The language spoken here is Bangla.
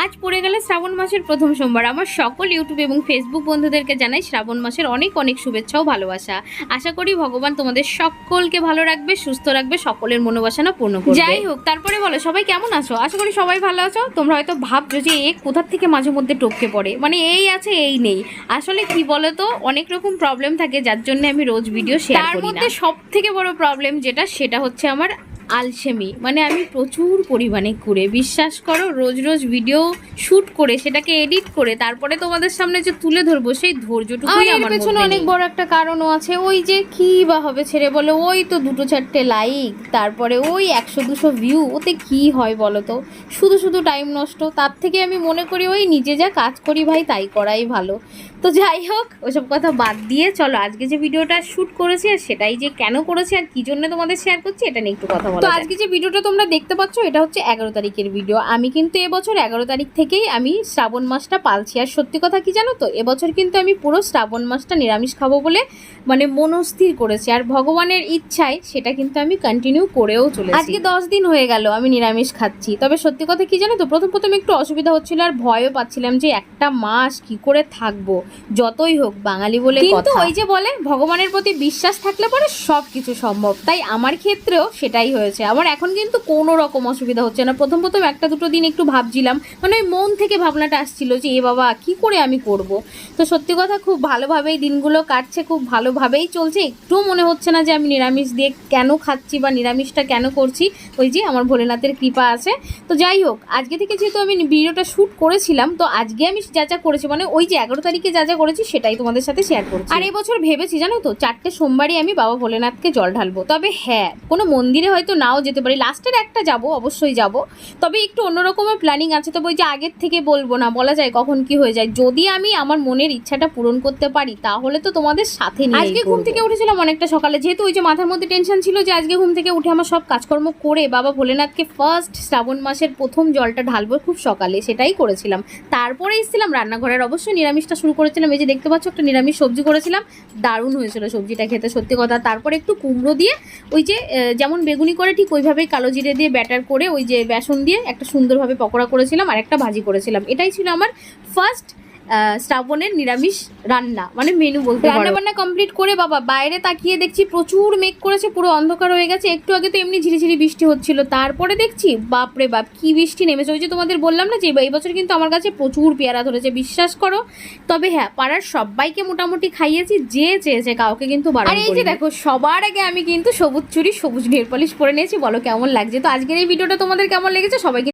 আজ পড়ে গেল শ্রাবণ মাসের প্রথম সোমবার। আমার সকল ইউটিউব এবং ফেসবুক বন্ধুদেরকে জানাই শ্রাবণ মাসের অনেক অনেক শুভেচ্ছা ও ভালোবাসা। আশা করি ভগবান তোমাদের সকলকে ভালো রাখবে, সুস্থ রাখবে, সকলের মনোবাসনা পূর্ণ করবে। যাই হোক, তারপরে বলো সবাই কেমন আছো? আশা করি সবাই ভালো আছো। তোমরা হয়তো ভাবছো যে এ কোথার থেকে মাঝে মধ্যে টপকে পড়ে, মানে এই আছে এই নেই। আসলে কি বলো তো, অনেক রকম প্রবলেম থাকে যার জন্য আমি রোজ ভিডিও শেয়ার করি না। তার মধ্যে সব থেকে বড় প্রবলেম সেটা হচ্ছে আমার আলসেমি। মানে আমি প্রচুর পরিমাণে ঘুরে, বিশ্বাস করো, রোজ রোজ ভিডিও শ্যুট করে সেটাকে এডিট করে তারপরে তোমাদের সামনে যে তুলে ধরবো, সেই ধৈর্যটুকুই আমার পেছনে অনেক বড় একটা কারণও আছে। ওই যে কি বা হবে ছেড়ে বলো, ওই তো 2-4টে লাইক, তারপরে ওই 100-200 ভিউ, ওতে কি হয় বলো তো? শুধু শুধু টাইম নষ্ট। তার থেকে আমি মনে করি ওই নিজে যা কাজ করি ভাই তাই করাই ভালো। তো যাই হোক, ওসব কথা বাদ দিয়ে চলো আজকে যে ভিডিওটা শ্যুট করেছি আর সেটাই যে কেন করেছি আর কি জন্য তোমাদের শেয়ার করছি এটা নিয়ে একটু কথা বলা। তো আজকে যে ভিডিওটা তোমরা দেখতে পাচ্ছ এটা হচ্ছে 11 তারিখের ভিডিও। আমি কিন্তু এবছর 11 তারিখ থেকেই আমি শ্রাবণ মাসটা পালছি। আর সত্যি কথা কি জানো তো, এবছর কিন্তু আমি পুরো শ্রাবণ মাসটা নিরামিষ খাবো বলে মানে মনস্থির করেছি। আর ভগবানের ইচ্ছায় সেটা কিন্তু আমি কন্টিনিউ করেও চলেছি। আজকে 10 দিন হয়ে গেল আমি নিরামিষ খাচ্ছি। তবে সত্যি কথা কি জানো তো, প্রথম একটু অসুবিধা হচ্ছিল আর ভয়ও পাচ্ছিলাম যে একটা মাস কি করে থাকবো। যতই হোক বাঙালি বলে কথা, কিন্তু ওই যে বলে ভগবানের প্রতি বিশ্বাস থাকলে পরে সব কিছু সম্ভব। তাই আমার ক্ষেত্রেও সেটাই হয়েছে। আমার এখন কিন্তু কোনো রকম অসুবিধা হচ্ছে না। প্রথম 1-2 দিন একটু ভাবছিলাম, মানে ওই মন থেকে ভাবনাটা আসছিল যে এ বাবা কি করে আমি করব। তো সত্যি কথা খুব ভালোভাবেই দিনগুলো কাটছে, খুব ভালোভাবেই চলছে। একটু মনে হচ্ছে না যে আমি নিরামিষ দিয়ে কেন খাচ্ছি বা নিরামিষটা কেন করছি। ওই যে আমার ভোলেনাথের কৃপা আছে। তো যাই হোক, আজকে থেকে যেহেতু আমি ভিডিওটা শ্যুট করেছিলাম, তো আজকে আমি যা করেছি, মানে ওই যে 11 তারিখে যা করেছি সেটাই তোমাদের সাথে শেয়ার করছি। আর এবছর ভেবেছি জানো তো, 4টে সোমবারই আমি বাবা ভোলেনাথকে জল ঢালবো। তবে হ্যাঁ, কোনো মন্দিরে হয়তো নাও যেতে পারি, লাস্টের একটা যাব, অবশ্যই যাব। তবে একটু অন্যরকমের প্ল্যানিং আছে। তবে ওই যে আগের থেকে বলবো না, বলা যায় কখন কি হয়ে যায়। যদি আমি আমার মনের ইচ্ছাটা পূরণ করতে পারি তাহলে তো তোমাদের সাথে নিয়ে। আজকে ঘুম থেকে উঠেছিলাম অনেকটা সকালে, যেহেতু ওই যে মাথার মধ্যে টেনশন ছিল যে আজকে ঘুম থেকে উঠে আমার সব কাজকর্ম করে বাবা ভোলেনাথকে ফার্স্ট শ্রাবণ মাসের প্রথম জলটা ঢালবো খুব সকালে, সেটাই করেছিলাম। তারপরে এসেছিলাম রান্নাঘরের, অবশ্যই নিরামিষটা শুরু করেছিলাম। এই যে দেখতে পাচ্ছ একটা নিরামিষ সবজি করেছিলাম, দারুণ হয়েছিল সবজিটা খেতে, সত্যি কথা। তারপরে একটু কুমড়ো দিয়ে ওই যে যেমন বেগুনি করে ঠিক ওইভাবেই কালো জিরে দিয়ে ব্যাটার করে ওই যে বেসন দিয়ে একটা সুন্দরভাবে পকোড়া করেছিলাম আর একটা ভাজি করেছিলাম। এটাই ছিল আমার ফার্স্ট শ্রাবণের নিরামিষ রান্না, মানে মেনু বলতে। রান্নাবান্না কমপ্লিট করে বাবা বাইরে তাকিয়ে দেখছি প্রচুর মেঘ করেছে, পুরো অন্ধকার হয়ে গেছে। একটু আগে তো এমনি ঝিরিঝিরি বৃষ্টি হচ্ছিল, তারপরে দেখছি বাপরে বাপ কি বৃষ্টি নেমেছে। ওই যে তোমাদের বললাম না যে এই বছর কিন্তু আমার কাছে প্রচুর পেয়ারা ধরেছে, বিশ্বাস করো। তবে হ্যাঁ, পাড়ার সবাইকে মোটামুটি খাইয়েছি, যে চেয়েছে, কাউকে কিন্তু বারণ করিনি। আর এই যে দেখো, সবার আগে আমি কিন্তু সবুজ চুড়ি সবুজ নেল পলিশ পরে নিয়েছি। বলো কেমন লাগছে? তো আজকের এই ভিডিওটা তোমাদের কেমন লেগেছে সবাইকে